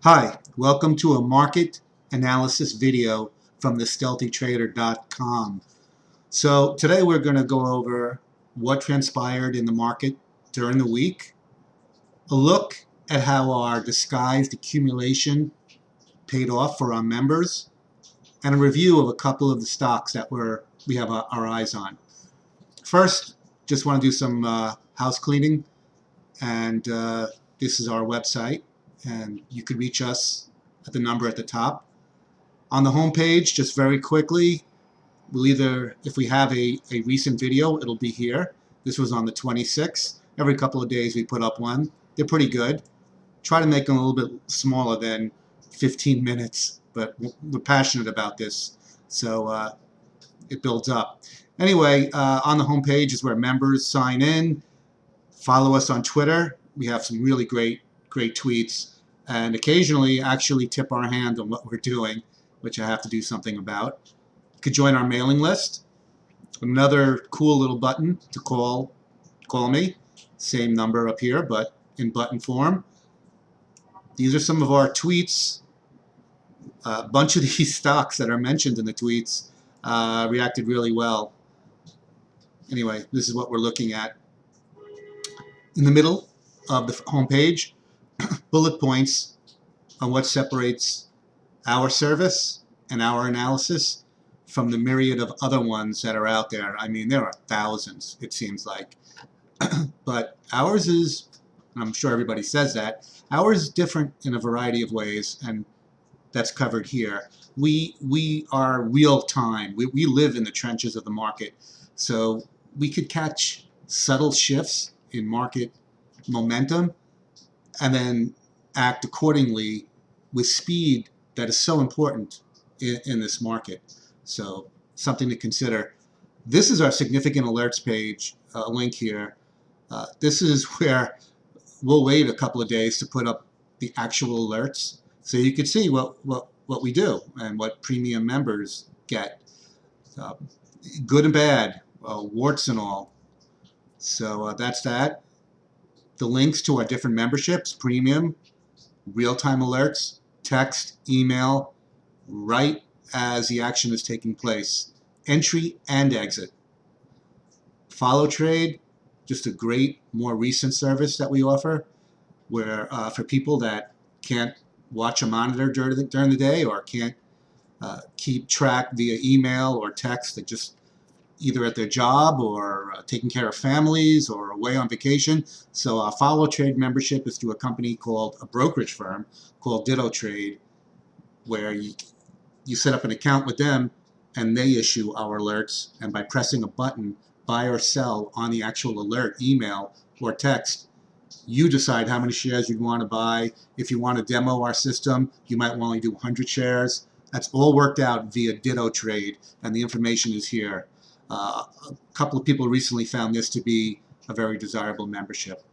Hi, welcome to a market analysis video from thestealthytrader.com. So today we're going to go over what transpired in the market during the week, a look at how our disguised accumulation paid off for our members, and a review of a couple of the stocks that we have our eyes on. First, just want to do some house cleaning, and this is our website, and you could reach us at the number at the top. On the home page, just very quickly, we'll either, if we have a recent video, it'll be here. This was on the 26th. Every couple of days we put up one. They're pretty good. Try to make them a little bit smaller than 15 minutes, but we're passionate about this, so it builds up. Anyway, on the home page is where members sign in. Follow us on Twitter. We have some really great tweets, and occasionally actually tip our hand on what we're doing, which I have to do something about. You could join our mailing list. Another cool little button to call me. Same number up here, but in button form. These are some of our tweets. A bunch of these stocks that are mentioned in the tweets reacted really well. Anyway, this is what we're looking at. In the middle of the home page, bullet points on what separates our service and our analysis from the myriad of other ones that are out there. I mean, there are thousands, it seems like. But ours is, and I'm sure everybody says that, ours is different in a variety of ways, and that's covered here. We are real time. We live in the trenches of the market, so we could catch subtle shifts in market momentum and then act accordingly with speed that is so important in this market. So something to consider. This is our significant alerts page, a link here. This is where we'll wait a couple of days to put up the actual alerts so you can see what we do and what premium members get, good and bad, warts and all. So that's that. The links to our different memberships: premium, real-time alerts, text, email, right as the action is taking place, entry and exit. Follow trade, just a great, more recent service that we offer, where for people that can't watch a monitor during the day or can't keep track via email or text, that just either at their job or taking care of families or away on vacation. So our follow trade membership is through a company called, a brokerage firm called Ditto Trade, where you set up an account with them and they issue our alerts, and by pressing a button, buy or sell on the actual alert, email or text, you decide how many shares you'd want to buy. If you want to demo our system, you might only do 100 shares. That's all worked out via Ditto Trade, and the information is here. A couple of people recently found this to be a very desirable membership.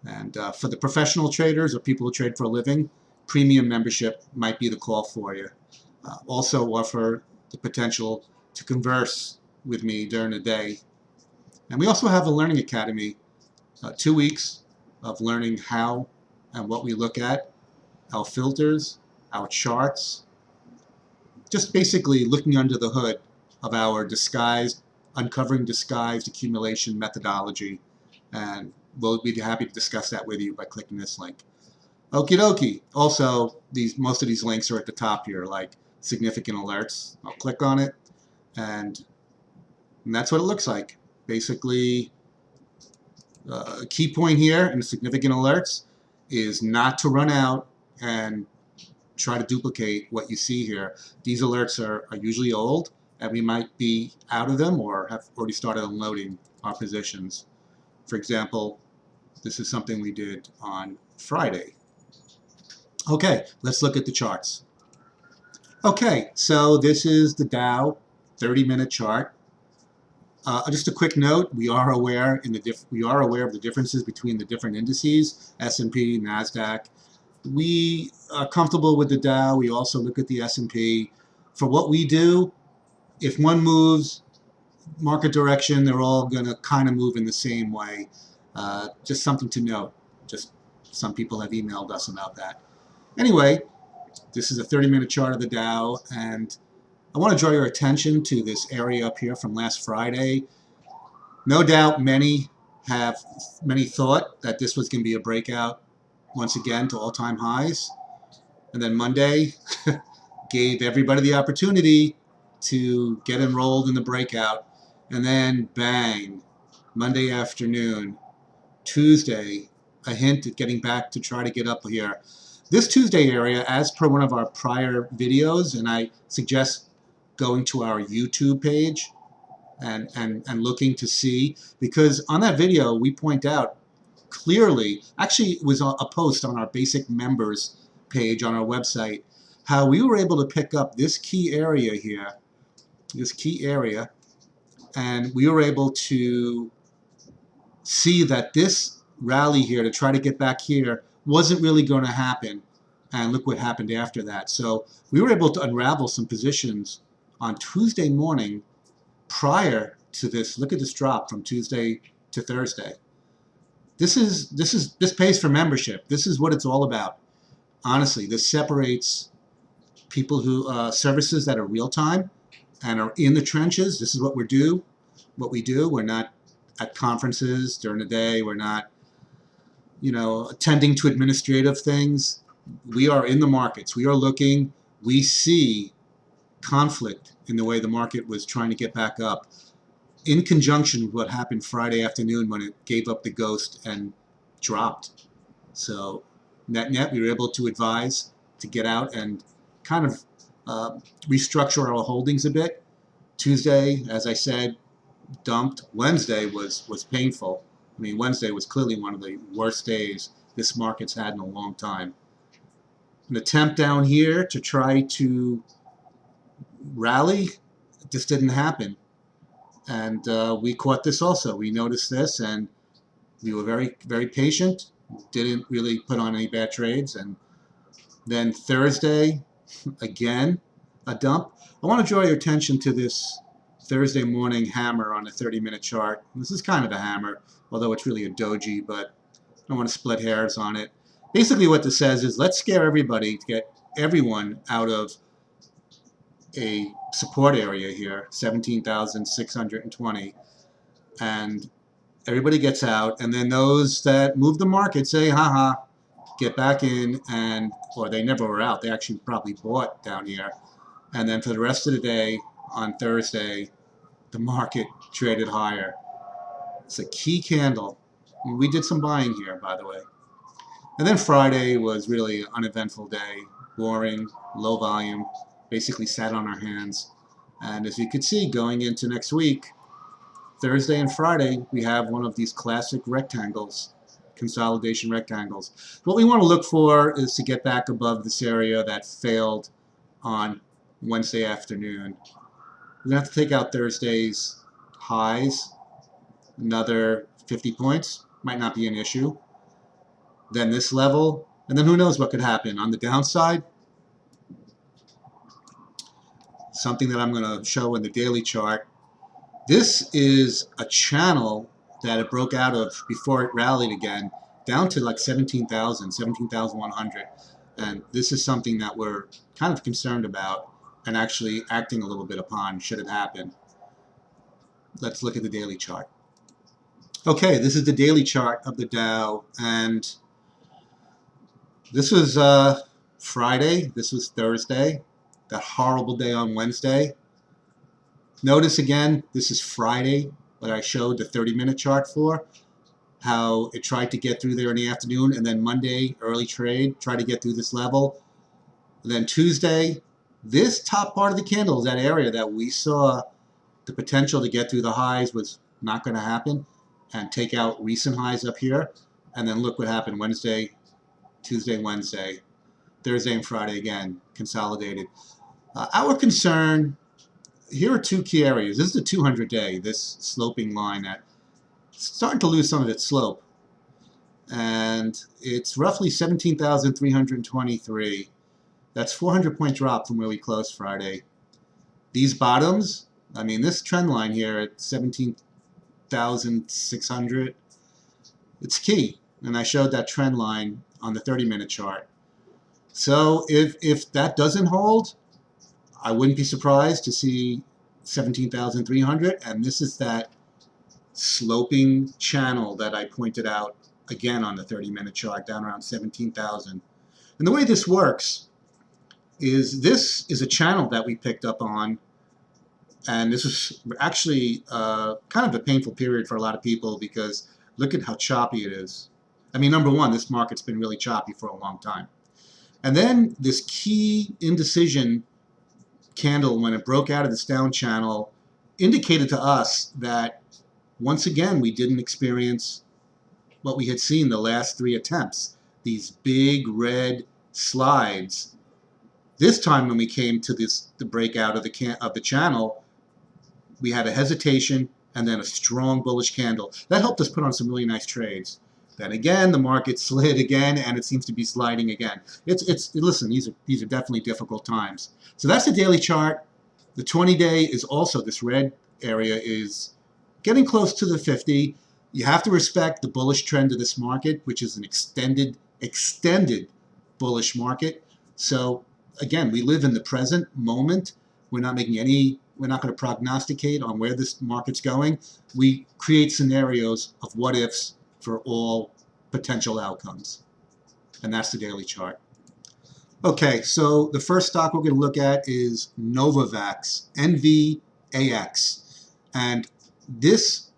And for the professional traders or people who trade for a living, premium membership might be the call for you. Also offer the potential to converse with me during the day. And we also have a learning academy, 2 weeks of learning how and what we look at, our filters, our charts, just basically looking under the hood of our uncovering disguised accumulation methodology, and we'll be happy to discuss that with you by clicking this link. Okie dokie. Also, most of these links are at the top here, like significant alerts. I'll click on it, and that's what it looks like. Basically, a key point here in the significant alerts is not to run out and try to duplicate what you see here. These alerts are usually old, and we might be out of them or have already started unloading our positions. For example, this is something we did on Friday. Okay, let's look at the charts. Okay, so this is the Dow 30-minute chart. Just a quick note: we are aware of the differences between the different indices, S&P, NASDAQ. We are comfortable with the Dow. We also look at the S&P. For what we do, if one moves market direction, they're all going to kind of move in the same way. Just something to note. Just some people have emailed us about that. Anyway, this is a 30-minute chart of the Dow, and I want to draw your attention to this area up here from last Friday. No doubt many thought that this was going to be a breakout once again to all-time highs. And then Monday gave everybody the opportunity to get enrolled in the breakout. And then bang, Monday afternoon, Tuesday, a hint at getting back to try to get up here. This Tuesday area, as per one of our prior videos, and I suggest going to our YouTube page and looking to see, because on that video we point out clearly, actually it was a post on our basic members page on our website, how we were able to pick up this key area here, this key area, and we were able to see that this rally here to try to get back here wasn't really going to happen. And look what happened after that. So we were able to unravel some positions on Tuesday morning prior to this. Look at this drop from Tuesday to Thursday. This pays for membership. This is what it's all about. Honestly, this separates people who services that are real time and are in the trenches. This is what we do. We're not at conferences during the day. We're not, attending to administrative things. We are in the markets. We are looking. We see conflict in the way the market was trying to get back up, in conjunction with what happened Friday afternoon when it gave up the ghost and dropped. So net, we were able to advise to get out and kind of restructure our holdings a bit. Tuesday, as I said, dumped. Wednesday was painful. I mean, Wednesday was clearly one of the worst days this market's had in a long time. An attempt down here to try to rally just didn't happen. And we caught this also. We noticed this, and we were very, very patient. Didn't really put on any bad trades. And then Thursday, again, a dump. I want to draw your attention to this Thursday morning hammer on a 30-minute chart. This is kind of a hammer, although it's really a doji, but I don't want to split hairs on it. Basically what this says is let's scare everybody to get everyone out of a support area here, 17,620, and everybody gets out, and then those that move the market say, haha, get back in, and or they never were out. They actually probably bought down here. And then for the rest of the day, on Thursday, the market traded higher. It's a key candle. We did some buying here, by the way. And then Friday was really an uneventful day. Boring, low volume, basically sat on our hands. And as you can see, going into next week, Thursday and Friday, we have one of these classic rectangles, consolidation rectangles. What we want to look for is to get back above this area that failed on Wednesday afternoon. We're going to have to take out Thursday's highs, another 50 points, might not be an issue. Then this level, and then who knows what could happen. On the downside, something that I'm going to show in the daily chart. This is a channel that it broke out of before it rallied again, down to like 17,000, 17,100. And this is something that we're kind of concerned about and actually acting a little bit upon should it happen. Let's look at the daily chart. Okay, this is the daily chart of the Dow, and this was Friday, this was Thursday, that horrible day on Wednesday. Notice again, this is Friday, what I showed the 30-minute chart for, how it tried to get through there in the afternoon, and then Monday, early trade, tried to get through this level. And then Tuesday, this top part of the candle, that area that we saw the potential to get through the highs was not going to happen, and take out recent highs up here. And then look what happened Wednesday, Tuesday, Wednesday, Thursday, and Friday again, consolidated. Our concern, here are two key areas. This is the 200-day, this sloping line that starting to lose some of its slope. And it's roughly 17,323. That's 400-point drop from where we closed Friday. These bottoms, I mean, this trend line here at 17,600, it's key. And I showed that trend line on the 30-minute chart. So if that doesn't hold, I wouldn't be surprised to see 17,300. And this is that sloping channel that I pointed out again on the 30-minute chart down around 17,000. And the way this works is this is a channel that we picked up on, and this is actually kind of a painful period for a lot of people because look at how choppy it is. I mean, number one, this market's been really choppy for a long time. And then this key indecision candle, when it broke out of this down channel, indicated to us that once again we didn't experience what we had seen the last three attempts, these big red slides. This time when we came to the breakout of the channel, we had a hesitation and then a strong bullish candle. That helped us put on some really nice trades. Then again, the market slid again, and it seems to be sliding again. Listen, these are definitely difficult times. So that's the daily chart. The 20-day is also, this red area is getting close to the 50. You have to respect the bullish trend of this market, which is an extended bullish market. So again, we live in the present moment. We're not going to prognosticate on where this market's going. We create scenarios of what ifs for all potential outcomes. And that's the daily chart. Okay, so the first stock we're going to look at is NVAX, NVAX. And this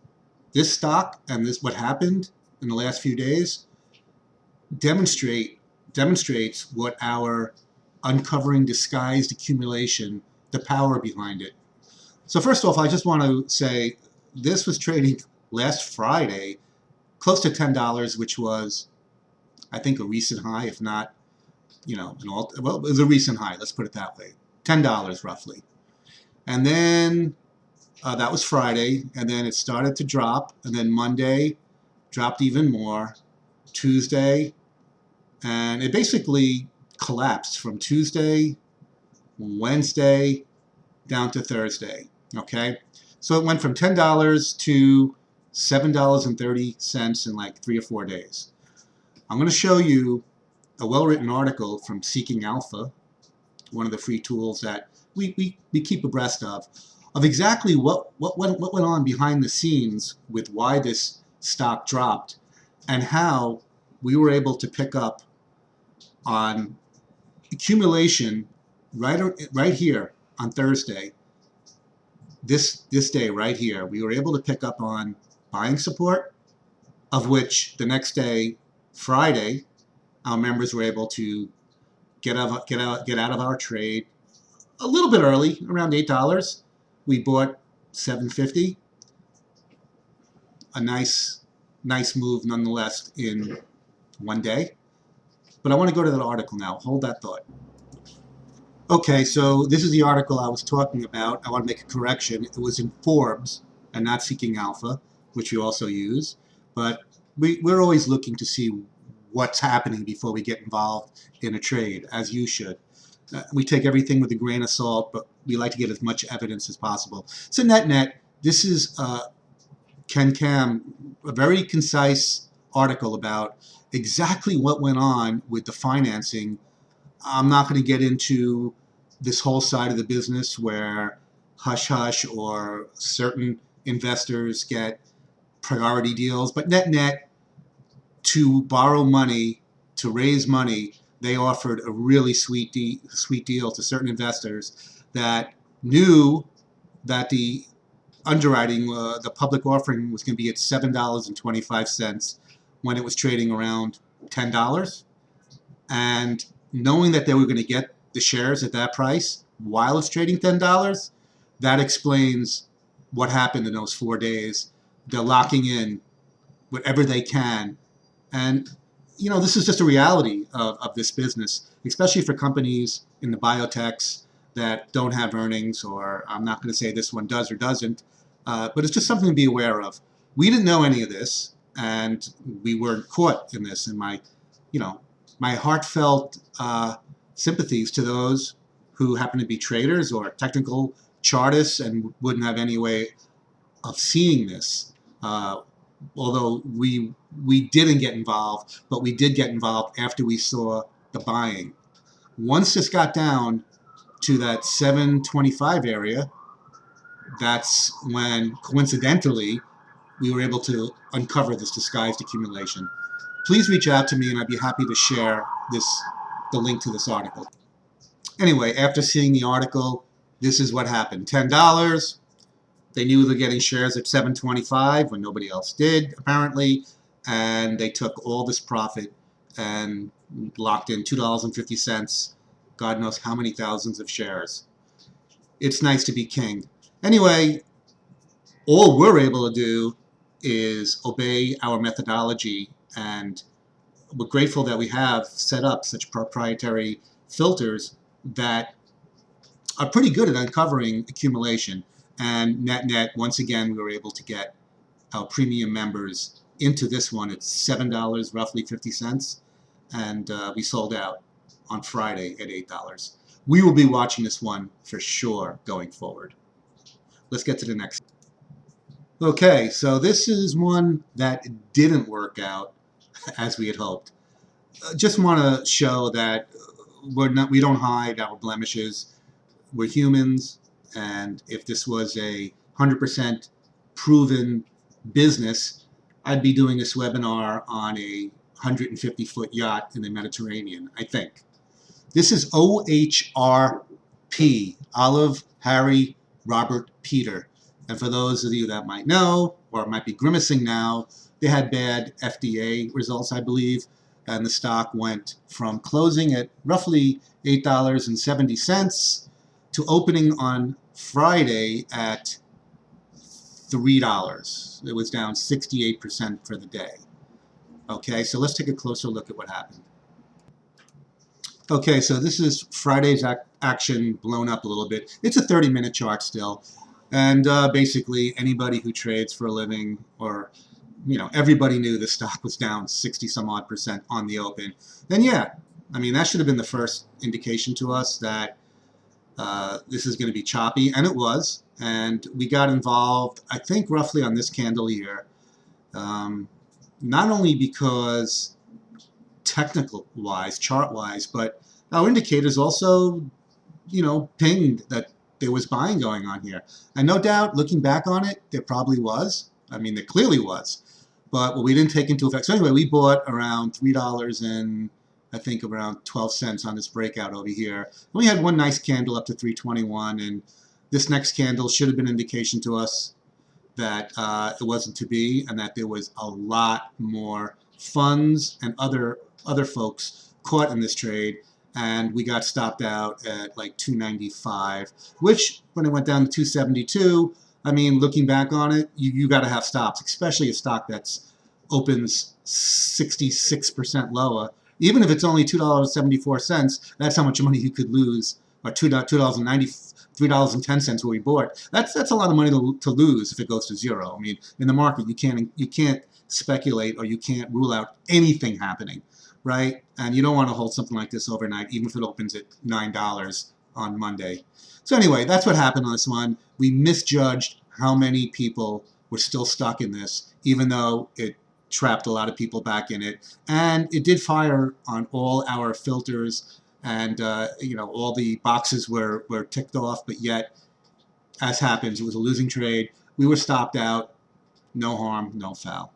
stock and what happened in the last few days demonstrates what our uncovering disguised accumulation, the power behind it. So first off, I just want to say this was trading last Friday close to $10, which was, I think, a recent high, if not, well, it was a recent high, let's put it that way, $10 roughly. And then that was Friday, and then it started to drop, and then Monday dropped even more, Tuesday, and it basically collapsed from Tuesday, Wednesday, down to Thursday, okay? So it went from $10 to $7.30 in like 3 or 4 days. I'm going to show you a well-written article from Seeking Alpha, one of the free tools that we keep abreast of exactly what went on behind the scenes with why this stock dropped and how we were able to pick up on accumulation right here on Thursday. This day right here, we were able to pick up on buying support, of which the next day, Friday, our members were able to get out of our trade a little bit early, around $8. We bought $7.50. A nice move nonetheless in one day. But I want to go to that article now. Hold that thought. Okay, so this is the article I was talking about. I want to make a correction. It was in Forbes and not Seeking Alpha, which we also use. But we're always looking to see what's happening before we get involved in a trade, as you should. We take everything with a grain of salt, but we like to get as much evidence as possible. So net, this is Ken Cam, a very concise article about exactly what went on with the financing. I'm not going to get into this whole side of the business where hush-hush or certain investors get priority deals, but net, to borrow money, to raise money, they offered a really sweet deal to certain investors that knew that the underwriting, the public offering was going to be at $7.25 when it was trading around $10. And knowing that they were going to get the shares at that price while it's trading $10, that explains what happened in those 4 days. They're locking in whatever they can. And, this is just a reality of this business, especially for companies in the biotechs that don't have earnings, or I'm not going to say this one does or doesn't, but it's just something to be aware of. We didn't know any of this, and we weren't caught in this. And my heartfelt sympathies to those who happen to be traders or technical chartists and wouldn't have any way of seeing this. Although we didn't get involved, but we did get involved after we saw the buying. Once this got down to that 725 area, that's when coincidentally we were able to uncover this disguised accumulation. Please reach out to me and I'd be happy to share the link to this article. Anyway, after seeing the article, this is what happened. $10. They knew they were getting shares at $7.25 when nobody else did, apparently, and they took all this profit and locked in $2.50. God knows how many thousands of shares. It's nice to be king. Anyway, all we're able to do is obey our methodology, and we're grateful that we have set up such proprietary filters that are pretty good at uncovering accumulation. And net, once again, we were able to get our premium members into this one at $7, roughly 50 cents, and we sold out on Friday at $8. We will be watching this one for sure going forward. Let's get to the next. Okay, so this is one that didn't work out as we had hoped. Just want to show that we don't hide our blemishes. We're humans, and if this was a 100% proven business, I'd be doing this webinar on a 150-foot yacht in the Mediterranean, I think. This is OHRP, Olive, Harry, Robert, Peter. And for those of you that might know, or might be grimacing now, they had bad FDA results, I believe, and the stock went from closing at roughly $8.70 to opening on Friday at $3. It was down 68% for the day. Okay, so let's take a closer look at what happened. Okay, so this is Friday's action blown up a little bit. It's a 30-minute chart still, and basically anybody who trades for a living, or everybody knew the stock was down 60-some-odd% on the open. And yeah, I mean, that should have been the first indication to us that this is going to be choppy, and it was. And we got involved, I think, roughly on this candle here, not only because technical-wise, chart-wise, but our indicators also, pinged that there was buying going on here. And no doubt, looking back on it, there probably was. I mean, there clearly was. But we didn't take into effect. So anyway, we bought around $3 and I think around 12 cents on this breakout over here. And we had one nice candle up to 321, and this next candle should have been an indication to us that it wasn't to be, and that there was a lot more funds and other folks caught in this trade, and we got stopped out at like 295, which when it went down to 272, I mean, looking back on it, you got to have stops, especially a stock that's opens 66% lower. Even if it's only $2.74, that's how much money you could lose, or $3.10 where we bought. That's a lot of money to lose if it goes to zero. I mean, in the market, you can't speculate, or you can't rule out anything happening, right? And you don't want to hold something like this overnight, even if it opens at $9 on Monday. So anyway, that's what happened on this one. We misjudged how many people were still stuck in this, even though it trapped a lot of people back in it. And it did fire on all our filters, and all the boxes were ticked off, but yet, as happens, it was a losing trade. We were stopped out. No harm, no foul.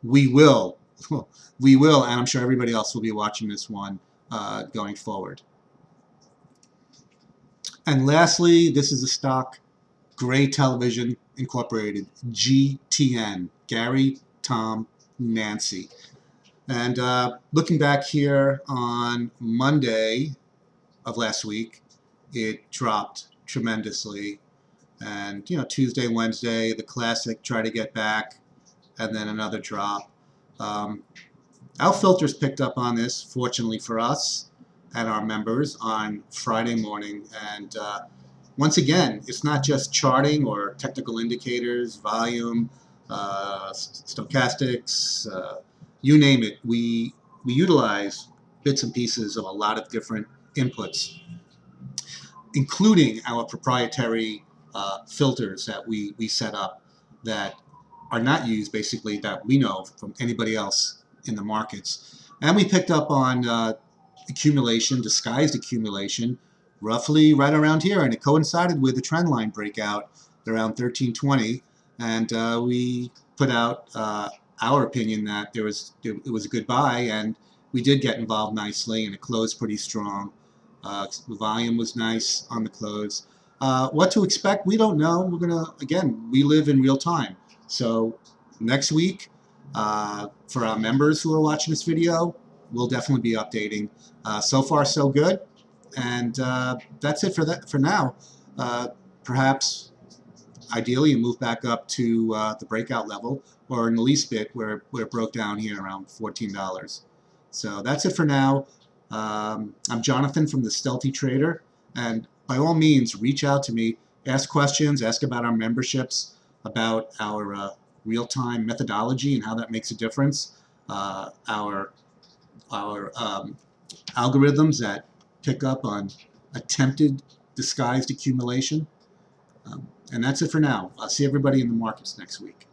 We will, and I'm sure everybody else will be watching this one going forward. And lastly, this is a stock, Gray Television Incorporated, GTN, Gary, Tom, Nancy. And looking back here on Monday of last week, it dropped tremendously. And, Tuesday, Wednesday, the classic, try to get back, and then another drop. Our filters picked up on this, fortunately for us and our members, on Friday morning. And once again, it's not just charting or technical indicators, volume, stochastics, you name it. We utilize bits and pieces of a lot of different inputs, including our proprietary filters that we set up that are not used, basically, that we know from anybody else in the markets. And we picked up on accumulation, disguised accumulation, roughly right around here, and it coincided with the trend line breakout around 1320, and we put out our opinion that it was a good buy, and we did get involved nicely, and it closed pretty strong. The volume was nice on the close. What to expect, we don't know. We're gonna, again, we live in real time. So next week, for our members who are watching this video, we'll definitely be updating. So far, so good. And that's it for now. Perhaps, ideally, you move back up to the breakout level, or in the least bit where it broke down here around $14. So that's it for now. I'm Jonathan from the Stealthy Trader, and by all means, reach out to me, ask questions, ask about our memberships, about our real-time methodology and how that makes a difference, our algorithms that pick up on attempted disguised accumulation. And that's it for now. I'll see everybody in the markets next week.